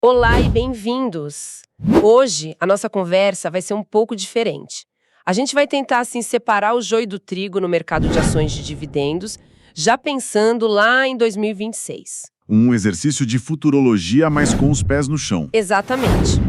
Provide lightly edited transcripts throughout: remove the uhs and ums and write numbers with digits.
Olá e bem-vindos! Hoje a nossa conversa vai ser um pouco diferente. A gente vai tentar assim separar o joio do trigo no mercado de ações de dividendos, já pensando lá em 2026. Um exercício de futurologia, mas com os pés no chão. Exatamente.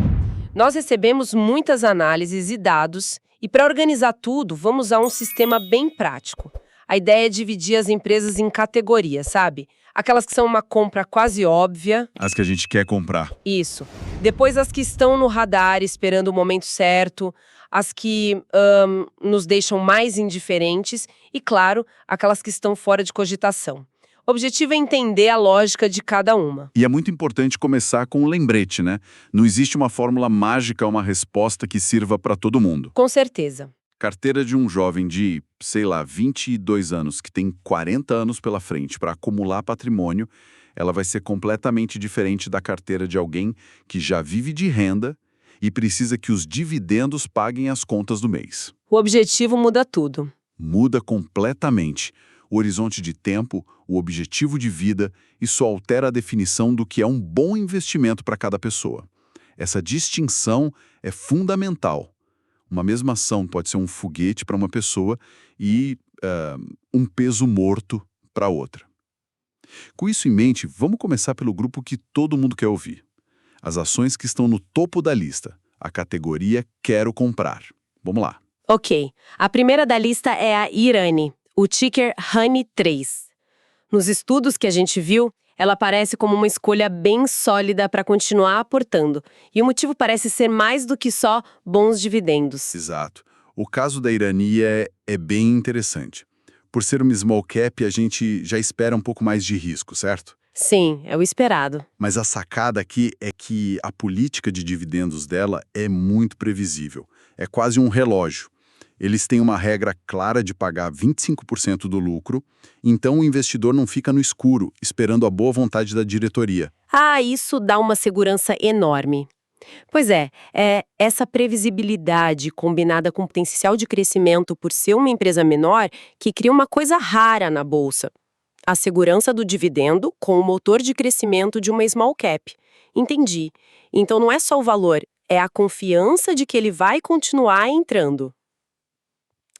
Nós recebemos muitas análises e dados e para organizar tudo, vamos usar um sistema bem prático. A ideia é dividir as empresas em categorias, sabe? Aquelas que são uma compra quase óbvia. As que a gente quer comprar. Isso. Depois as que estão no radar esperando o momento certo, as que nos deixam mais indiferentes e, claro, aquelas que estão fora de cogitação. O objetivo é entender a lógica de cada uma. E é muito importante começar com um lembrete, né? Não existe uma fórmula mágica, uma resposta que sirva para todo mundo. Com certeza. Carteira de um jovem de, sei lá, 22 anos, que tem 40 anos pela frente para acumular patrimônio, ela vai ser completamente diferente da carteira de alguém que já vive de renda e precisa que os dividendos paguem as contas do mês. O objetivo muda tudo. Muda completamente o horizonte de tempo, o objetivo de vida, isso altera a definição do que é um bom investimento para cada pessoa. Essa distinção é fundamental. Uma mesma ação pode ser um foguete para uma pessoa e um peso morto para outra. Com isso em mente, vamos começar pelo grupo que todo mundo quer ouvir. As ações que estão no topo da lista, a categoria Quero Comprar. Vamos lá. Ok. A primeira da lista é a Irani, o ticker HONEY3. Nos estudos que a gente viu, ela aparece como uma escolha bem sólida para continuar aportando. E o motivo parece ser mais do que só bons dividendos. Exato. O caso da Irani é bem interessante. Por ser uma small cap, a gente já espera um pouco mais de risco, certo? Sim, é o esperado. Mas a sacada aqui é que a política de dividendos dela é muito previsível. É quase um relógio. Eles têm uma regra clara de pagar 25% do lucro, então o investidor não fica no escuro, esperando a boa vontade da diretoria. Ah, isso dá uma segurança enorme. Pois é, essa previsibilidade combinada com o potencial de crescimento por ser uma empresa menor que cria uma coisa rara na bolsa. A segurança do dividendo com o motor de crescimento de uma small cap. Entendi. Então não é só o valor, é a confiança de que ele vai continuar entrando.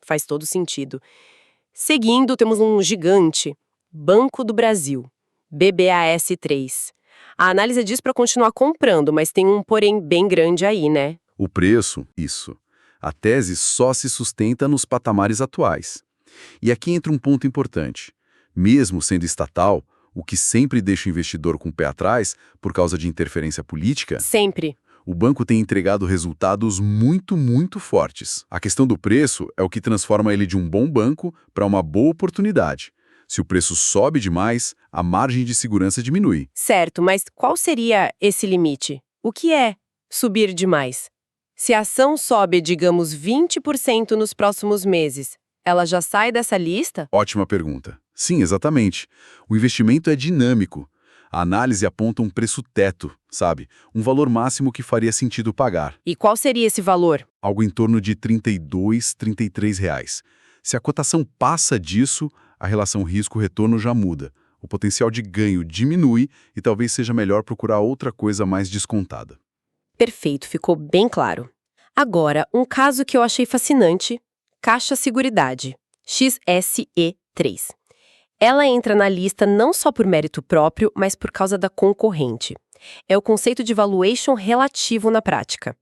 Faz todo sentido. Seguindo, temos um gigante, Banco do Brasil, BBAS3. A análise diz para continuar comprando, mas tem um porém bem grande aí, né? O preço, isso. A tese só se sustenta nos patamares atuais. E aqui entra um ponto importante. Mesmo sendo estatal, o que sempre deixa o investidor com o pé atrás por causa de interferência política, Sempre. o banco tem entregado resultados muito fortes. A questão do preço é o que transforma ele de um bom banco para uma boa oportunidade. Se o preço sobe demais, a margem de segurança diminui. Certo, mas qual seria esse limite? O que é subir demais? Se a ação sobe, digamos, 20% nos próximos meses, ela já sai dessa lista? Ótima pergunta. Sim, exatamente. O investimento é dinâmico. A análise aponta um preço teto, sabe? Um valor máximo que faria sentido pagar. E qual seria esse valor? Algo em torno de R$ 32, R$ 33 reais. Se a cotação passa disso, a relação risco-retorno já muda. O potencial de ganho diminui e talvez seja melhor procurar outra coisa mais descontada. Perfeito, ficou bem claro. Agora, um caso que eu achei fascinante, Caixa Seguridade, XSE3. Ela entra na lista não só por mérito próprio, mas por causa da concorrente. É o conceito de valuation relativo na prática.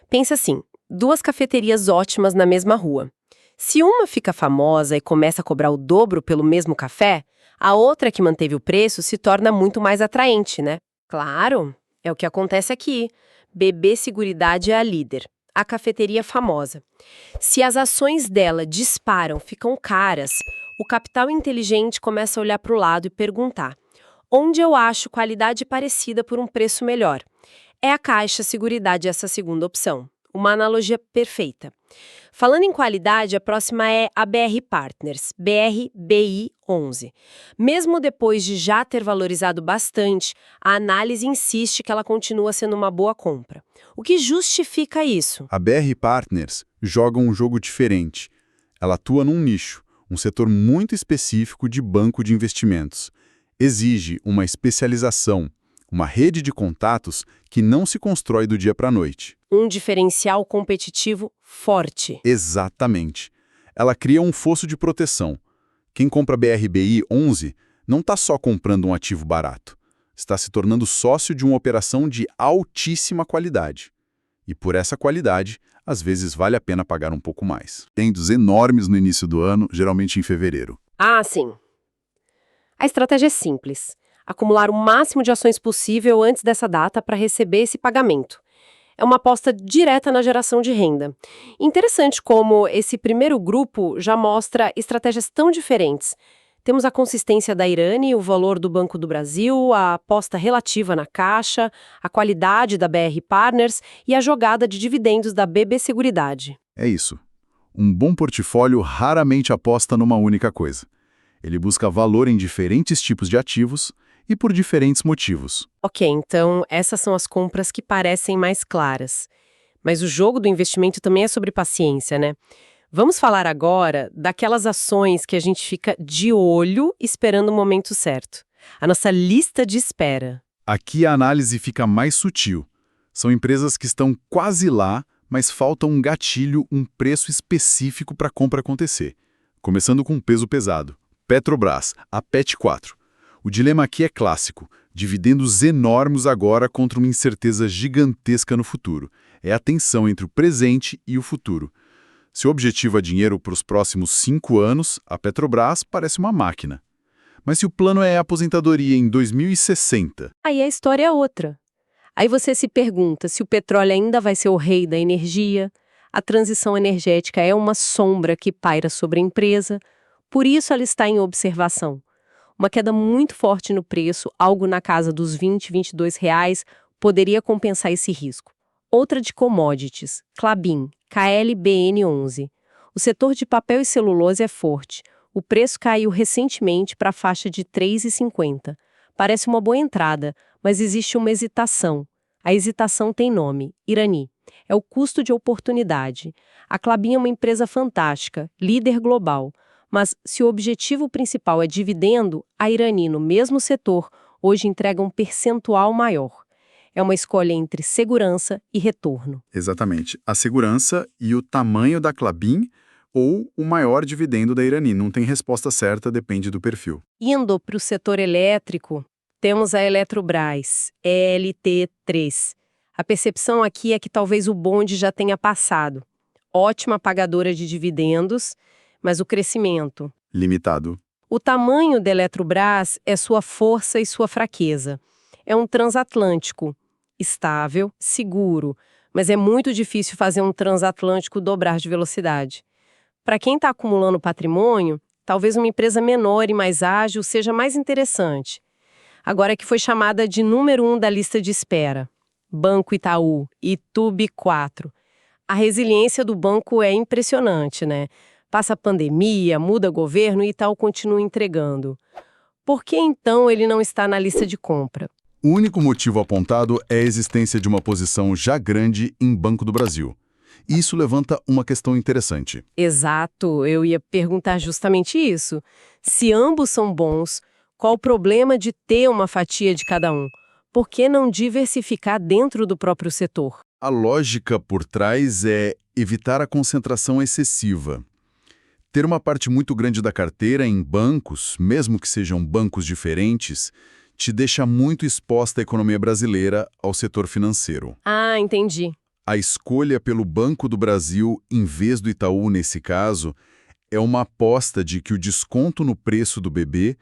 Pensa assim, duas cafeterias ótimas na mesma rua. Se uma fica famosa e começa a cobrar o dobro pelo mesmo café, a outra que manteve o preço se torna muito mais atraente, né? Claro, é o que acontece aqui. BB Seguridade é a líder, a cafeteria famosa. Se as ações dela disparam, ficam caras, o capital inteligente começa a olhar para o lado e perguntar: onde eu acho qualidade parecida por um preço melhor? É a Caixa Seguridade essa segunda opção. Uma analogia perfeita. Falando em qualidade, a próxima é a BR Partners, BRBI11. Mesmo depois de já ter valorizado bastante, a análise insiste que ela continua sendo uma boa compra. O que justifica isso? A BR Partners joga um jogo diferente. Ela atua num nicho, um setor muito específico de banco de investimentos. Exige uma especialização, Uma rede de contatos que não se constrói do dia para a noite. Um diferencial competitivo forte. Exatamente. Ela cria um fosso de proteção. Quem compra BRBI 11 não está só comprando um ativo barato. Está se tornando sócio de uma operação de altíssima qualidade. E por essa qualidade, às vezes vale a pena pagar um pouco mais. Tendos enormes no início do ano, geralmente em fevereiro. Ah, sim. A estratégia é simples. Acumular o máximo de ações possível antes dessa data para receber esse pagamento. É uma aposta direta na geração de renda. Interessante como esse primeiro grupo já mostra estratégias tão diferentes. Temos a consistência da Irani, o valor do Banco do Brasil, a aposta relativa na Caixa, a qualidade da BR Partners e a jogada de dividendos da BB Seguridade. É isso. Um bom portfólio raramente aposta numa única coisa. Ele busca valor em diferentes tipos de ativos e por diferentes motivos. Ok, então essas são as compras que parecem mais claras. Mas o jogo do investimento também é sobre paciência, né? Vamos falar agora daquelas ações que a gente fica de olho esperando o momento certo. A nossa lista de espera. Aqui a análise fica mais sutil. São empresas que estão quase lá, mas falta um gatilho, um preço específico para a compra acontecer. Começando com um peso pesado. Petrobras, a PET4. O dilema aqui é clássico. Dividendos enormes agora contra uma incerteza gigantesca no futuro. É a tensão entre o presente e o futuro. Se o objetivo é dinheiro para os próximos 5 anos, a Petrobras parece uma máquina. Mas se o plano é aposentadoria em 2060... Aí a história é outra. Aí você se pergunta se o petróleo ainda vai ser o rei da energia. A transição energética é uma sombra que paira sobre a empresa. Por isso ela está em observação. Uma queda muito forte no preço, algo na casa dos R$ 20, R$ 22, poderia compensar esse risco. Outra de commodities, Klabin, KLBN11. O setor de papel e celulose é forte. O preço caiu recentemente para a faixa de R$ 3,50. Parece uma boa entrada, mas existe uma hesitação. A hesitação tem nome, Irani. É o custo de oportunidade. A Klabin é uma empresa fantástica, líder global. Mas se o objetivo principal é dividendo, a Irani, no mesmo setor, hoje entrega um percentual maior. É uma escolha entre segurança e retorno. Exatamente. A segurança e o tamanho da Klabin ou o maior dividendo da Irani. Não tem resposta certa, depende do perfil. Indo para o setor elétrico, temos a Eletrobras, ELT3. A percepção aqui é que talvez o bonde já tenha passado. Ótima pagadora de dividendos, mas o crescimento Limitado. O tamanho da Eletrobras é sua força e sua fraqueza. É um transatlântico, estável, seguro, mas é muito difícil fazer um transatlântico dobrar de velocidade. Para quem está acumulando patrimônio, talvez uma empresa menor e mais ágil seja mais interessante. Agora que foi chamada de número 1 da lista de espera. Banco Itaú, ITUB4. A resiliência do banco é impressionante, né? Passa a pandemia, muda governo e Itaú continua entregando. Por que então ele não está na lista de compra? O único motivo apontado é a existência de uma posição já grande em Banco do Brasil. Isso levanta uma questão interessante. Exato, eu ia perguntar justamente isso. Se ambos são bons, qual o problema de ter uma fatia de cada um? Por que não diversificar dentro do próprio setor? A lógica por trás é evitar a concentração excessiva. Ter uma parte muito grande da carteira em bancos, mesmo que sejam bancos diferentes, te deixa muito exposta à economia brasileira, ao setor financeiro. Ah, entendi. A escolha pelo Banco do Brasil, em vez do Itaú nesse caso, é uma aposta de que o desconto no preço do BB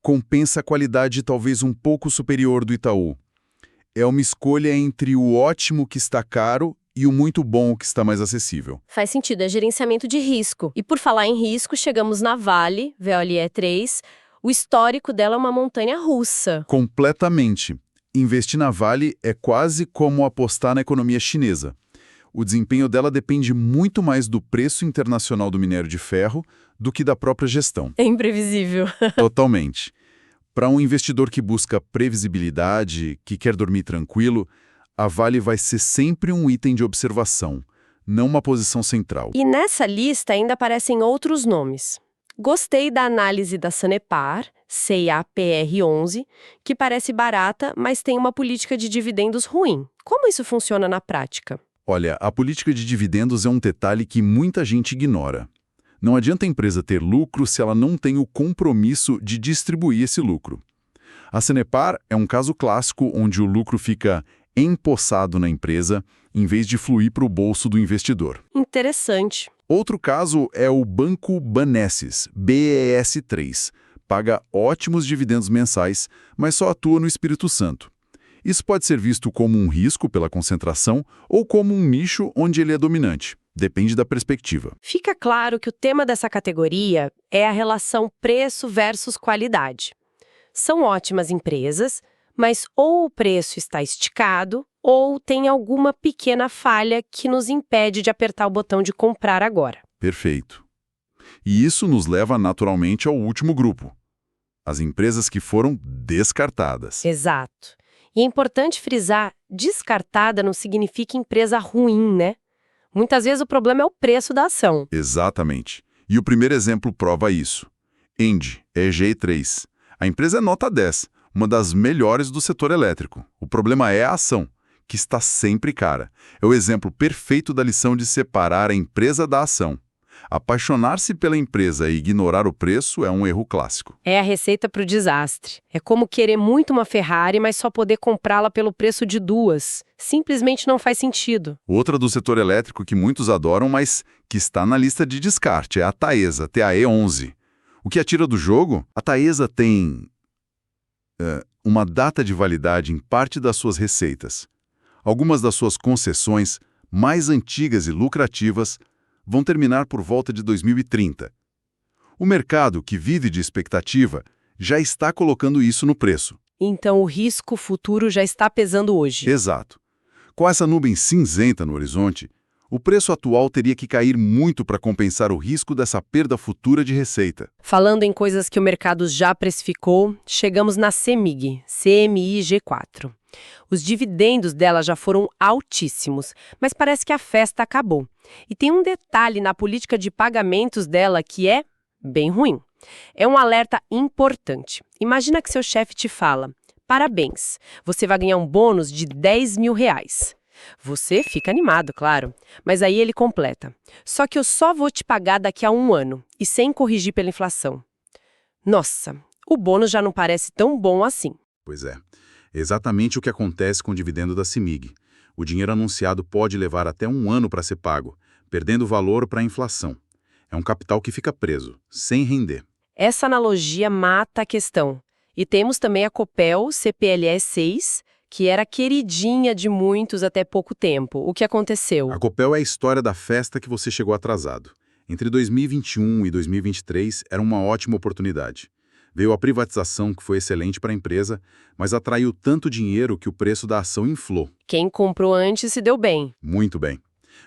compensa a qualidade talvez um pouco superior do Itaú. É uma escolha entre o ótimo que está caro e o muito bom que está mais acessível. Faz sentido, é gerenciamento de risco. E por falar em risco, chegamos na Vale, VLE3. O histórico dela é uma montanha russa. Completamente. Investir na Vale é quase como apostar na economia chinesa. O desempenho dela depende muito mais do preço internacional do minério de ferro do que da própria gestão. É imprevisível. Totalmente. Para um investidor que busca previsibilidade, que quer dormir tranquilo, a Vale vai ser sempre um item de observação, não uma posição central. E nessa lista ainda aparecem outros nomes. Gostei da análise da Sanepar, CAPR11, que parece barata, mas tem uma política de dividendos ruim. Como isso funciona na prática? Olha, a política de dividendos é um detalhe que muita gente ignora. Não adianta a empresa ter lucro se ela não tem o compromisso de distribuir esse lucro. A Sanepar é um caso clássico onde o lucro fica empossado na empresa em vez de fluir para o bolso do investidor. Interessante. Outro caso é o Banco Banesses, BES3. Paga ótimos dividendos mensais, mas só atua no Espírito Santo. Isso pode ser visto como um risco pela concentração ou como um nicho onde ele é dominante. Depende da perspectiva. Fica claro que o tema dessa categoria é a relação preço versus qualidade. São ótimas empresas, mas ou o preço está esticado ou tem alguma pequena falha que nos impede de apertar o botão de comprar agora. Perfeito. E isso nos leva naturalmente ao último grupo. As empresas que foram descartadas. Exato. E é importante frisar, descartada não significa empresa ruim, né? Muitas vezes o problema é o preço da ação. Exatamente. E o primeiro exemplo prova isso. ENGIE, EG3. A empresa é nota 10, uma das melhores do setor elétrico. O problema é a ação, que está sempre cara. É o exemplo perfeito da lição de separar a empresa da ação. Apaixonar-se pela empresa e ignorar o preço é um erro clássico. É a receita para o desastre. É como querer muito uma Ferrari, mas só poder comprá-la pelo preço de duas. Simplesmente não faz sentido. Outra do setor elétrico que muitos adoram, mas que está na lista de descarte, é a Taesa, TAE11. O que a tira do jogo? A Taesa tem uma data de validade em parte das suas receitas. Algumas das suas concessões, mais antigas e lucrativas, vão terminar por volta de 2030. O mercado, que vive de expectativa, já está colocando isso no preço. Então o risco futuro já está pesando hoje. Exato. Com essa nuvem cinzenta no horizonte, o preço atual teria que cair muito para compensar o risco dessa perda futura de receita. Falando em coisas que o mercado já precificou, chegamos na CEMIG, CMIG4. Os dividendos dela já foram altíssimos, mas parece que a festa acabou. E tem um detalhe na política de pagamentos dela que é bem ruim. É um alerta importante. Imagina que seu chefe te fala: parabéns, você vai ganhar um bônus de R$ 10.000. Você fica animado, claro, mas aí ele completa: só que eu só vou te pagar daqui a 1 ano e sem corrigir pela inflação. Nossa, o bônus já não parece tão bom assim. Pois é. Exatamente o que acontece com o dividendo da CEMIG. O dinheiro anunciado pode levar até 1 ano para ser pago, perdendo valor para a inflação. É um capital que fica preso, sem render. Essa analogia mata a questão. E temos também a Copel CPLE 6, que era queridinha de muitos até pouco tempo. O que aconteceu? A Copel é a história da festa que você chegou atrasado. Entre 2021 e 2023 era uma ótima oportunidade. Veio a privatização, que foi excelente para a empresa, mas atraiu tanto dinheiro que o preço da ação inflou. Quem comprou antes se deu bem. Muito bem.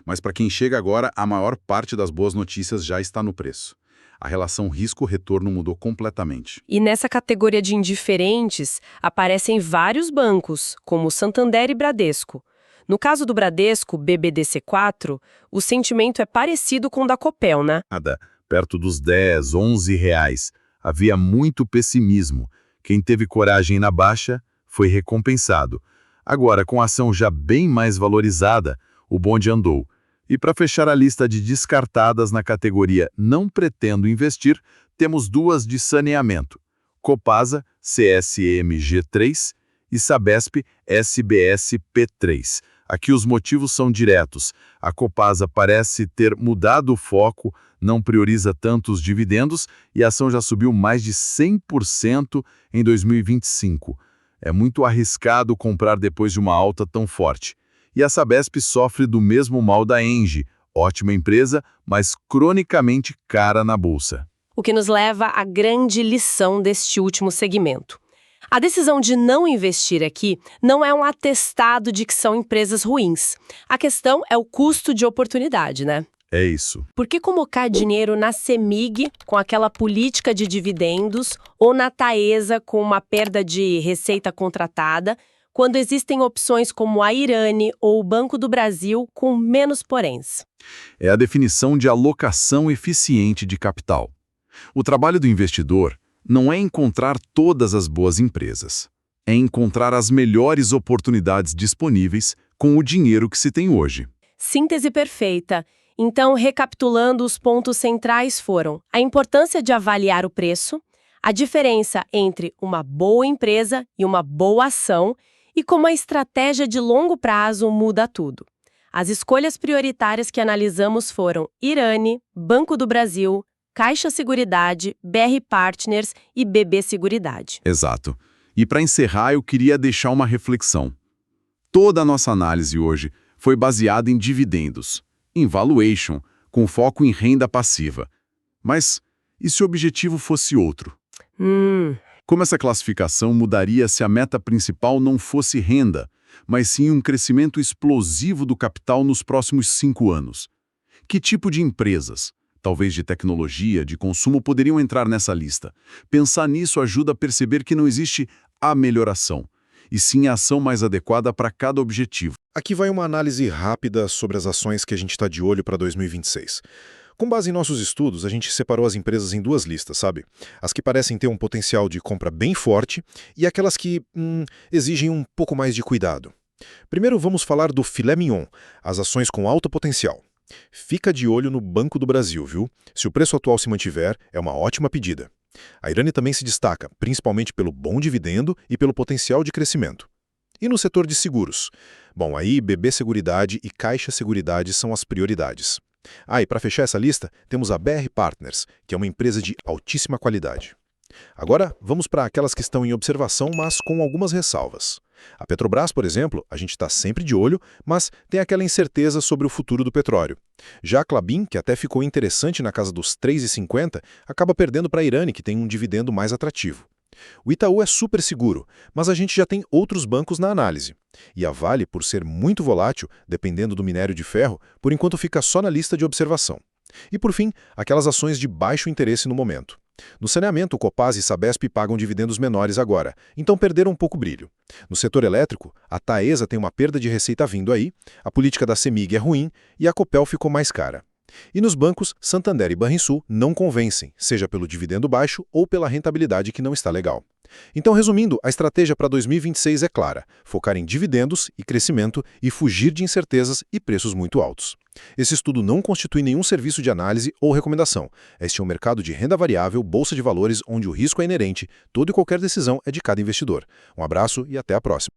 Mas para quem chega agora, a maior parte das boas notícias já está no preço. A relação risco-retorno mudou completamente. E nessa categoria de indiferentes, aparecem vários bancos, como Santander e Bradesco. No caso do Bradesco, BBDC4, o sentimento é parecido com o da Copel, né? Nada, perto dos R$10, R$11. Havia muito pessimismo. Quem teve coragem na baixa foi recompensado. Agora, com a ação já bem mais valorizada, o bonde andou. E para fechar a lista de descartadas na categoria Não Pretendo Investir, temos duas de saneamento: Copasa, CSMG3 e Sabesp, SBSP3. Aqui os motivos são diretos. A Copasa parece ter mudado o foco, não prioriza tanto os dividendos e a ação já subiu mais de 100% em 2025. É muito arriscado comprar depois de uma alta tão forte. E a Sabesp sofre do mesmo mal da ENGIE, ótima empresa, mas cronicamente cara na bolsa. O que nos leva à grande lição deste último segmento. A decisão de não investir aqui não é um atestado de que são empresas ruins. A questão é o custo de oportunidade, né? É isso. Por que colocar dinheiro na CEMIG com aquela política de dividendos ou na Taesa com uma perda de receita contratada, quando existem opções como a Irani ou o Banco do Brasil com menos poréns? É a definição de alocação eficiente de capital. O trabalho do investidor não é encontrar todas as boas empresas. É encontrar as melhores oportunidades disponíveis com o dinheiro que se tem hoje. Síntese perfeita. Então, recapitulando, os pontos centrais foram a importância de avaliar o preço, a diferença entre uma boa empresa e uma boa ação e como a estratégia de longo prazo muda tudo. As escolhas prioritárias que analisamos foram Irani, Banco do Brasil, Caixa Seguridade, BR Partners e BB Seguridade. Exato. E para encerrar, eu queria deixar uma reflexão. Toda a nossa análise hoje foi baseada em dividendos, em valuation, com foco em renda passiva. Mas e se o objetivo fosse outro? Como essa classificação mudaria se a meta principal não fosse renda, mas sim um crescimento explosivo do capital nos próximos 5 anos? Que tipo de empresas, talvez de tecnologia, de consumo, poderiam entrar nessa lista? Pensar nisso ajuda a perceber que não existe a melhoração, e sim a ação mais adequada para cada objetivo. Aqui vai uma análise rápida sobre as ações que a gente está de olho para 2026. Com base em nossos estudos, a gente separou as empresas em 2 listas, sabe? As que parecem ter um potencial de compra bem forte e aquelas que exigem um pouco mais de cuidado. Primeiro vamos falar do filé mignon, as ações com alto potencial. Fica de olho no Banco do Brasil, viu? Se o preço atual se mantiver, é uma ótima pedida. A Irani também se destaca, principalmente pelo bom dividendo e pelo potencial de crescimento. E no setor de seguros? Bom, aí BB Seguridade e Caixa Seguridade são as prioridades. E para fechar essa lista, temos a BR Partners, que é uma empresa de altíssima qualidade. Agora, vamos para aquelas que estão em observação, mas com algumas ressalvas. A Petrobras, por exemplo, a gente está sempre de olho, mas tem aquela incerteza sobre o futuro do petróleo. Já a Klabin, que até ficou interessante na casa dos 3,50, acaba perdendo para a Irani, que tem um dividendo mais atrativo. O Itaú é super seguro, mas a gente já tem outros bancos na análise. E a Vale, por ser muito volátil, dependendo do minério de ferro, por enquanto fica só na lista de observação. E por fim, aquelas ações de baixo interesse no momento. No saneamento, o Copasa e Sabesp pagam dividendos menores agora, então perderam um pouco o brilho. No setor elétrico, a Taesa tem uma perda de receita vindo aí, a política da CEMIG é ruim e a Copel ficou mais cara. E nos bancos, Santander e Banrisul não convencem, seja pelo dividendo baixo ou pela rentabilidade que não está legal. Então, resumindo, a estratégia para 2026 é clara: focar em dividendos e crescimento e fugir de incertezas e preços muito altos. Esse estudo não constitui nenhum serviço de análise ou recomendação. Este é um mercado de renda variável, bolsa de valores, onde o risco é inerente, toda e qualquer decisão é de cada investidor. Um abraço e até a próxima.